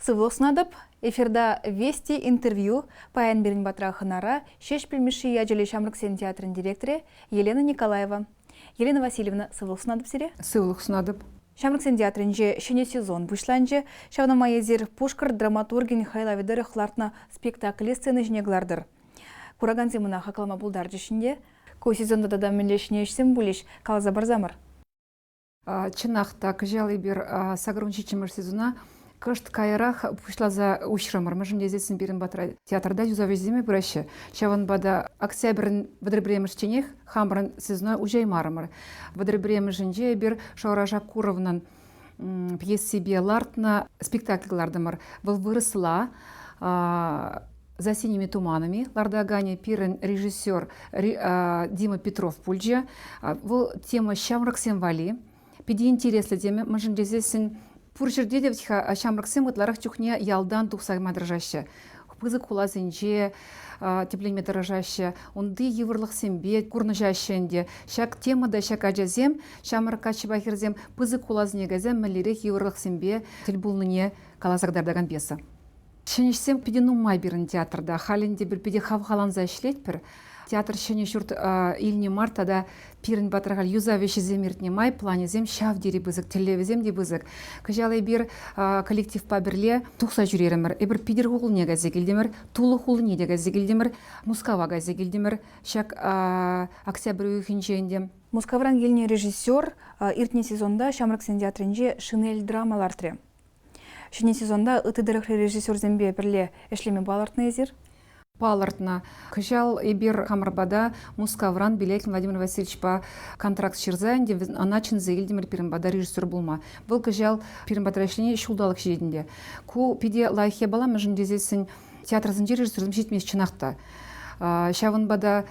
Сывлық сынадып, эфирда «Вести» интервью паян берін батыра хынара шеш білмеші яжелі Шамрыксен театрын директоре Елена Николаева. Елена Васильевна, сывлық сынадып сире? Сывлық сынадып. Шамрыксен театрынже шене сезон бұшланже шавнама езер Пушкар драматургин хайлавидері хлартна спектаклі сцены жнеглардыр. Кураган земына хақалама бұлдар жешінде, ко сезонда да мінлешіне ішсен бұлеш, қалаза барзамыр. Чынақта кыжалы бір сагрунчичимыр сезона кышт кайрах пушла за ушрамар. Мы же не здесь берем батра театрда юзавезиме проще. Шаван бада октябрь выдребремеш ченех хамбран сезона уже марамар. Выдребремеш инже бир Шауража Куровнан пьес себе лартна спектакльлардамар. Был выросла за синими туманами. Лардагане пирен режиссер Дима Петров Пульджа. Был тема Шамрыксен Вали. Пиди интересно теме. Мы же здесь Пурчерде девтиха Шамрыксен утларах чухне ялдан тухсагма дрожаще. Пызык хулазынже теплеме дрожаще. Онды еврлых сембе курнажащенде. Шак темада шак аджазем, Шамрыкка чебахирзем пызык хулазыне газем мәлерек еврлых сембе тельбулныне калазагдардаган пьеса. Шенешсем пиди нумай бирин театрда. Халинде бір пиди хавхаланза ишлет пір. Театр шене шурт илне мартада пирин батыргал юзавеші земиртне май планезем шав дери бызык, телевизем де бызык. Кажалай бір коллектив пабірле тұқса жүреремір. Эбір пидер хулыне газе келдемір, тулы хулыне де газе келдемір, Мускава газе келдемір, шак октябрь үйхінжейінде. Мускавран еліне режиссер иртне сезонда Шамрыксен театрынже шинель драмалар тіре. Шине сезонда ытыдырық режиссер зембе бірле эшлеме балартны езір? Палартна. Кыжал эбир хамарбада Мускавран Белякин Владимир Васильевич по контракт ширзайнде аначин зейлдемір пиринбада режиссер булма. Был кыжал пиринбада решлене шулдалық жедінде. Ку пиде лайхе бала мәжін дезесін театр зінже режиссердің жетмес чынақта. Шавынбада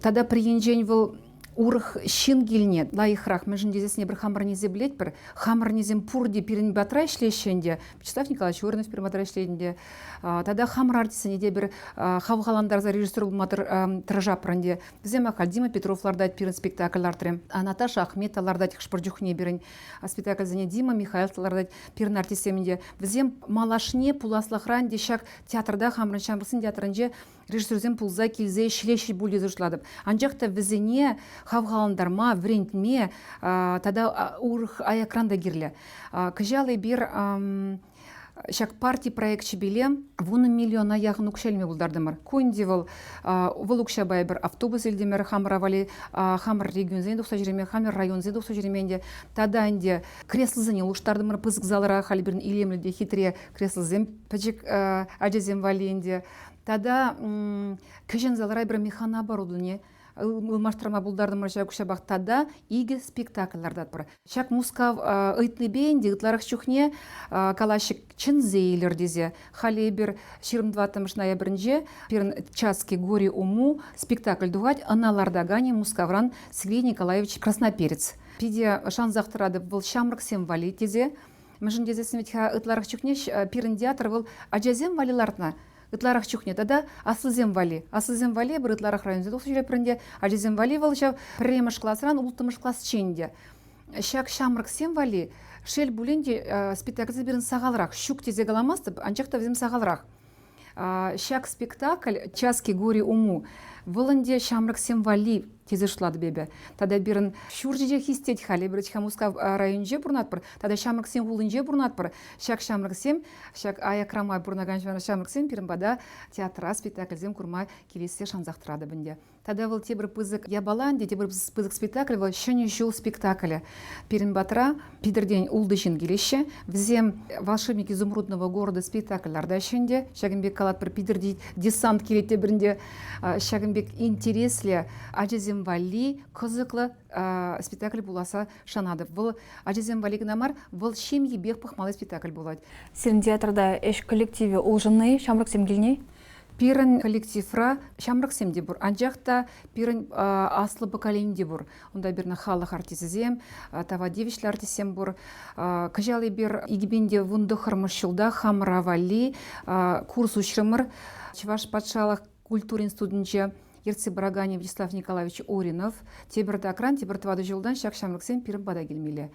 тада приенжен был урых шин гильне, лайхрах, мәжін дезесіне бір хамарнизе білет бір, хамарнизем пурди пирин батра ішлешенде, Вячеслав Николаевич Воронов пирин батра ішлешенде, тада хамар артисіне де бір хавғаландар за режиссер бұлматыр тражапранде, бізем ақал Дима Петров лардайт пирин спектакль артырем, Наташа Ахмета лардайт хшпырдюхне бірін, спектакль зіне Дима Михайлов лардайт пирин артисемінде, бізем малашне пуласлахранде шак театрда хамрын Шамрыксен театрынже режиссерзем пулза келзе шілешіл бөлді зұршладып. Анжақта візіне хавғаландарма, врентме, тада урх аякран да гирле. Кажалы бир шак партий проект чебеле, вуны миллион аяғын ұқшелме бұлдардымыр. Көнде выл ұқшабай бір автобус елдемер хамыравали, хамыр регион зен дұқса жүреме, хамыр район зен дұқса жүременде. Тада әнде креслы зене ұлыштардымыр, пызық залыра халибірін илемліде хитре креслы зен, пәчік әжезен валиенде. Тада кәжен залыра бір механа барудыне, Маштырма бұлдардың мұржа күшабақ тада игі спектакльларда тұр. Шак Мускав ұйтны бейін дегітларық чүхне калашық чын зейлер дезе. Халі бір 22 ноябрінде перін часки горе уму спектакль дуғать аналарда гане Мускавран Сергей Николаевич Красноперец. Пиде шанзақтырады бұл Шамрыксен Вали дезе. Мүжін дезесін ветха ұтларық чүхне перін театр бұл Аджазем Валилартна. Итларах чухне, тада асылзем вали. Асылзем вали бір итларах районзе доқсы жүре пірінде, ажезем вали валышав премыш классран, ултымыш класс ченде. Шак Шамрыксен вали, шел буленде спектакльзе бірін сағалырақ, щук тезе галамастып, анчақта взем сағалырақ. Шак спектакль «Часки горе уму» вылынде Шамрыксен вали тезе шылады бебе. Тада бірін шуржеже хистет хали, бірі Мускав районже бұрнатпыр, тада Шамрыксен ғулынже бұрнатпыр. Шак Шамрыксен, шак аякрамай бұрнаган Шамрыксен бірін бада театра спектакльзем күрмай келесе шанзақтырады бінде. Тада выл те бір пызык ябаланде, те бір пызык спектакль, выл шыне жыл спектаклі. Перін батра, пидірден улдышын келеші, взем волшебники изумрудного города спектакльларда шынде, Шагынбек калат бір пидірдей десант келетте бірінде, Шагынбек интереслі, Аджезем Вали қызықлы спектакль боласа шанады. Бұл Аджезем Вали гнамар, бұл шемье бег пахмалы спектакль болады. Сен театрда эш коллективе улжынны Шамрыксен келней? Пирен коллективра Шамрыксен де бұр. Анжақта пирен аслы поколенде бұр. Онда бірні халық артисізем, тавадевишлі артисем бұр. Кажалы бір игібенде вунды хырмышылда хамравали курс ұшырымыр. Чываш патшалық культур институтынче Ерце Барагани Вячеслав Николаевич Оринов, тебірді акран, тебірді вады жылдан шак шамлықсем пирім бада келмелі.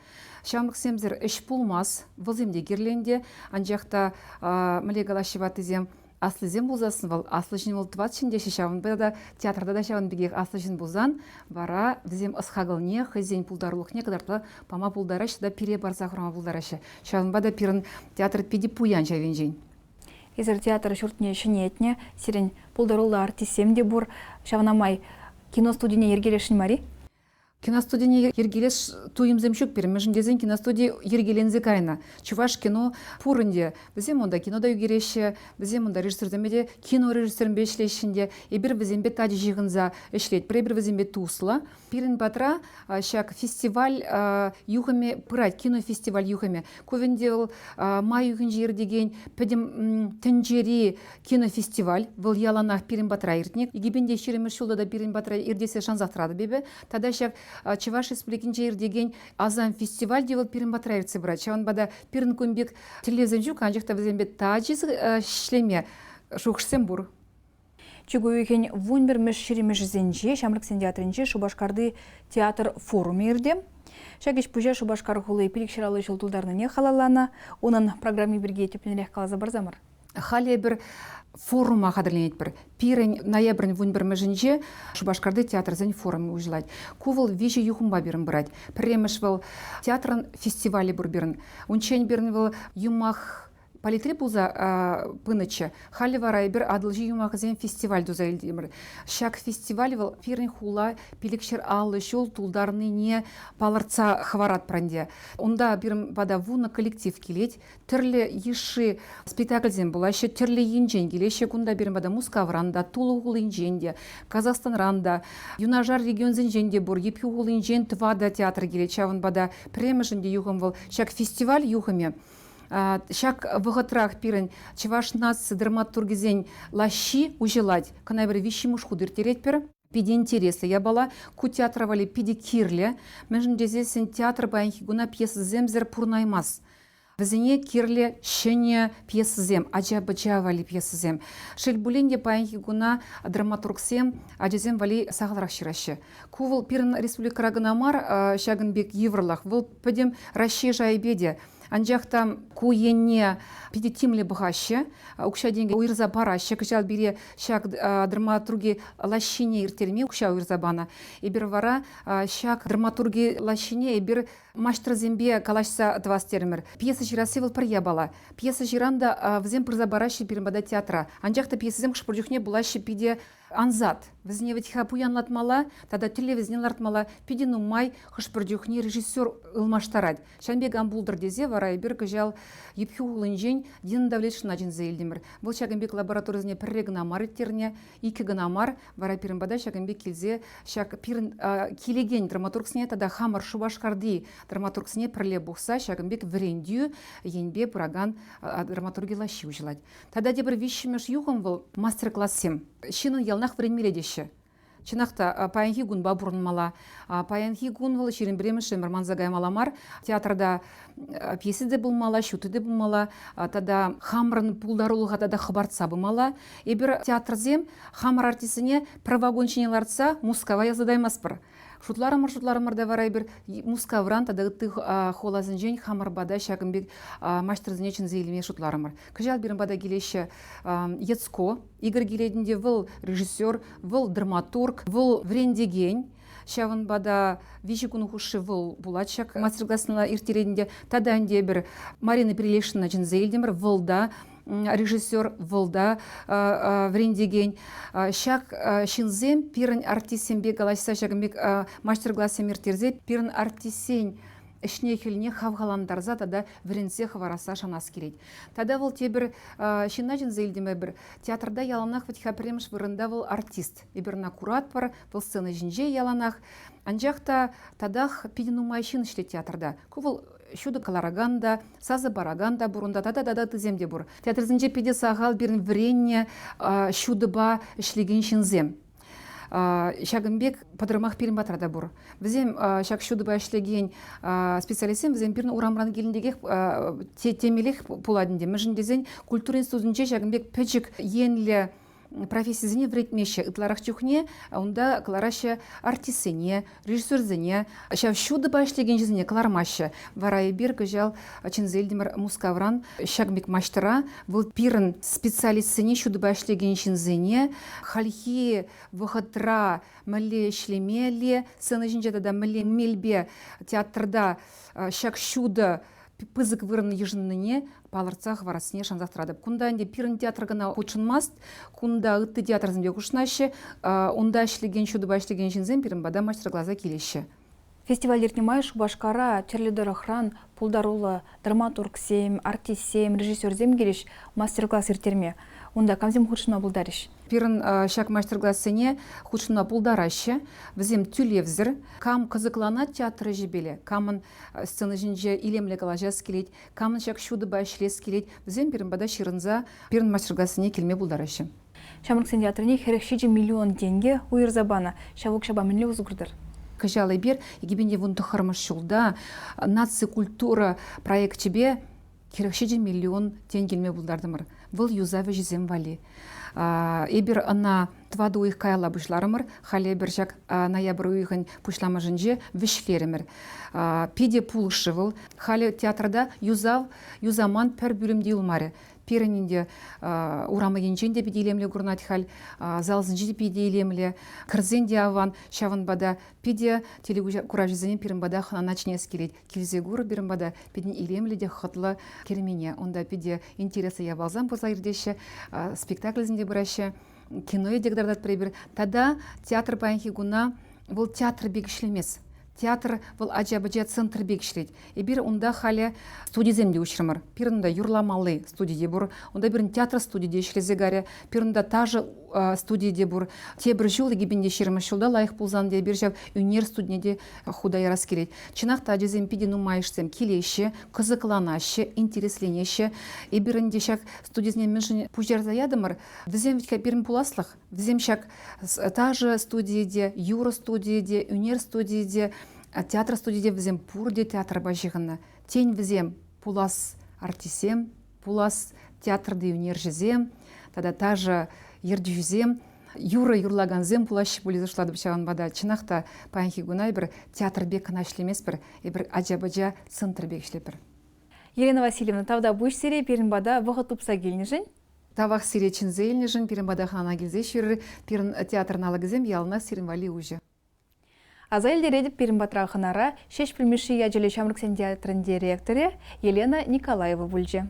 Шамлықсемзір іш пулмас, вылземде герленде, анжақта міле галашеватызем, аслы зем болзасын вал, аслы жын бол тват шынде шешавын, бәді театрда да шавын бігек аслы жын болзан, бара візем ысхағылне, хызен пулдарлықне, кадарты пама пулдарашы да пире барса құрама пулдарашы. Шавын бада пирін театр пиди пуян жавен жен. Езір театр шүртіне шынетіне, сирен пулдарулы артисем де бұр, шавынамай киностудияне ергелешін мари? Киностудия ергелес туйымзем шук берем. Межін дезен киностудия ергелензе кайна. Чуваш кино пурынде. Бізем онда кинода югереші, бізем онда режиссердемеде кино режиссерін бешлешінде, ебір бізембе тади жиғынза эшлет, пребір бізембе тусла. Пирин батра шак фестиваль юхаме пырать, кинофестиваль юхаме. Ковенде май юхын жер деген пәдім тінжери кинофестиваль. Бұл яланах пирин батра иртнек. Егебенде шеремір шулда да пирин батра ирдесе шанзақтырады бебе. Тада шак Чеваш республикинче ирдеген азам фестиваль девал пирин батраевцы брать. Чаван бада пирин кумбек телевизен жук, анжақта візембе таджиз шлеме шухшсем бур. Чугуюхен вунбермеш шеремеш зенче, шамрыксен театринче Шубашкарды театр форуме ирде. Шагеш пуже Шубашкар хулы пиликширалы жылтулдарныне халалана, онын программе бірге тепленерек қалаза барзамыр. Хале бір форума қадырленет бір. Пирен ноябрь вунберме жінже Шубашкарды театрзен форумы ұжылайды. Кувыл вежі юхумба берін бұрайды. Премеш был театрын фестивалі бұр берін. Унчен берін был юмах Политри пулза пынычы. Хали варай бір адылжы юмағызен фестиваль дуза елдемір. Шак фестиваль был пирен хула пилікшер аллы шол тулдарны не паларца хварат пранде. Онда бірім бада вуна коллектив келет. Түрлі еші спектакльзен була, еще түрлі енжен келе. Еще кунда бірім бада Мускавранда, Тулуғыл енженде, Казахстанранда, Юнажар регионзен женде бұр, Епюғыл енжен твада театр келет. Чавын бада премежінде юғым был. Шак фестиваль юғыме. Шак вғытрах пирен чеваш нас драматургизен лащи ужелать, канай бір вещи муж худыр терет пер. Пиди интересы я бала, ку театровали пиди кирле, межін дезесен театр баянхи гуна пьесы земзер пурнаймас. Візіне кирле шене пьесы зем, аджа-баджа вали пьесы зем. Шельбуленде баянхи гуна драматургсем, аджазем вали сағалрақ ширашы. Кувыл пирен республика Рагынамар, шагынбек еврлах, выл пөдем ращи жайбеде. Анжақта куенне педитимле бұғашы, ұқша денге уйырза барашы, кыжал бире шак драматурги лащине иртерме ұқша уйырза бана. Ебір вара шак драматурги лащине ебір маштырзембе калашса двастермір. Пьеса жирасы выл пір ябала. Пьеса жиранда взем пырза барашы бірімбада театра. Анжақта пьесазем қышпырдюхне бұлашы пиде анзат. Візіне вітіха пуянлатмала, тада тіле візіне лартмала, пиде нумай қышпырдюхне режиссер ылмаштарад. Шанбек амбулдыр дезе вара ебір кыжал епхю улынжен дин давлетшін ажын зейлдемір. Бұл шагынбек лабораторизіне пірре гынамар еттеріне, икі гынамар вара пирінбада шагынбек келзе, шаг пирін келеген драматургсіне тада хамар Шубашкарды драматургсіне пірле бұқса шагынбек вірендю енбе пыраган драматурги лащи ұжылады. Тада дебір вишімеш юғын бұл мастер-классем. Шинын ялнақ віренмеледеші. Чинақта паянхи гун бабурын мала. Паянхи гун вал шерін біреміші Мірманзагай маламар. Театрда пьесы де болмала, шуты де болмала. Тада хамрын пулдарулыға тада хабартса болмала. Ебір театрзем хамр артисіне правагоншіне лартса мускава язадаймас бір. Шутларымыр да варай бір мускавран тада ғытты холазын жен хамр бада шагынбек маштырзіне чын зейліме шутларымыр. Күжал бірін бада келеші Ецко, Игорь Геледінде выл режиссер, выл драматург, выл врендеген. Шавын бада виші күні құшы выл булатшак мастер-классына иртередінде. Тада әнде бір Марина Прилешина жын зейлдемір вылда режиссер вылда врендеген. Шак шинзем пирін артисембе галашса шагымбек мастер-классем иртерзе пирін артисен ішне келіне хавғаламдарза тада вренсе хавараса шанас келейді. Тада выл тебір шинна жын зейлдеме бір театрда яланақ ватиха премш вырында выл артист. Ебірна курат бар, выл сцена жінже яланақ. Анжақта тадақ пидинумай шын ішле театрда. Кувыл шуды калараганда, сазы бараганда бұрында тада тіземде бұр. Театрзінже пиде сағал бірін вренне шуды ба ішлеген шинзем. Шагынбек падырмақ пирин батырада бұр. Візем шак шуды ба ішлеген специалистен візем пирін урамран келіндеге темелек пуладынде. Мүжіндезен культура институтынче Шагынбек пәчік енлі профессиясыне вретмеше ытларах чухне, онда клараще артисыне, режиссерзыне, шав шуды башлеген жизне клармаще. Вара эбир кыжал Чензельдимир Мускавран шагмик маштыра, был пирен специалистсыне шуды башлеген жизне, хальхи вахатра мэле шлемеле, сцена жинжада да мэле мельбе театрда шаг шуды пызык вырын ежынныне палырцах варасыне шанзақтырадып. Кунда анде пирын театргана учынмаст, кунда ытты театрзымбе кушнаще, онда шлеген шуды башлеген жинзен пирын бада мастер глаза келеші. Фестивальдерне май Шубашкара, черлидер охран, пулдарулы, драматург сем, артист сем, режиссер зем келеш мастер-класс иртерме. Онда камзем худшына булдариш. Пирын шак мастер-классыне худшына пулдараще, візем тюлевзір, кам кызыклана театры жебеле, камын сцена жинже илемле калажас келет, камын шак шуды башлес келет, візем пирын бада ширынза пирын мастер-классыне келме булдараще. Шамрыксын театрыне херекшиджи миллион тенге уйыр забана, шавук шаба мінле узгурдыр. Кыжалы бер, егебенде вон тұхырмыш жылда нация культура проект тебе керекшеде миллион тенгелме булдардымыр. Выл юзавы жезем вали. Эбір ана твады уйық кайла бұшларымыр, халі бір жак ноябр уйығын пұшлама жынже вішлерімір. Педе пулышы выл, халі театрда юзаман пәр бүлімде ұлмары. Перенінде урамы енженде педелемле гурнат хал, залзынжеде педелемле, кірзенде аван, шавын бада, педе телегуражызыне перін бада ханачне скелет. Келзе гуры берін бада, педен илемле де хытлы кермене. Онда педе интересы я балзан бұрза ердеші, спектакльзінде бұрашы, кино едегдардат пребір. Тада театр байынхи гуна, бұл театр бегішлемес. Театр бұл ажа-бажа центр бекшілет. Ебір онда халі студиземде үшірмір. Пирында юрламалы студиде бұр. Онда бірін театр студиде шілезе гаре. Пирында тажы студиде бұр. Те бір жыл егебінде шерімі шылда лайық бұлзан де бір жав үнер студиде худа ярас келет. Чынақта ажызем пиде нумайышсем келеші, қызықланашы, интересленеші. Ебірінде шак студизіне меншін пұжар заядымыр. Візем витка бірін пуласлық. Візем шак тажы студиде, юро студиде, үнер студиде, театр студиде візем пурде театр бажығына. Тень візем пулас артисем, пулас театрды үнержізем, тада тажы ердюзем, юры юрлаганзем пулашы болезі шылады бішаған бада. Чынақта паянхи гунай бір театр бек қанашлемес бір ажа-бажа центр бек шлепір. Елена Васильевна, тавда бұш сере перін бада вғыт ұпса келінжін? Тавақ сере чынзейлінжін, перін бада қана келзе шүрі, перін театрын алығызем, ялына серін вали ұжы. Азайлер едіп перін батырағынара шеш білмеші яжелі Шамрыксын театрын директоры Елена Николаева бүлже.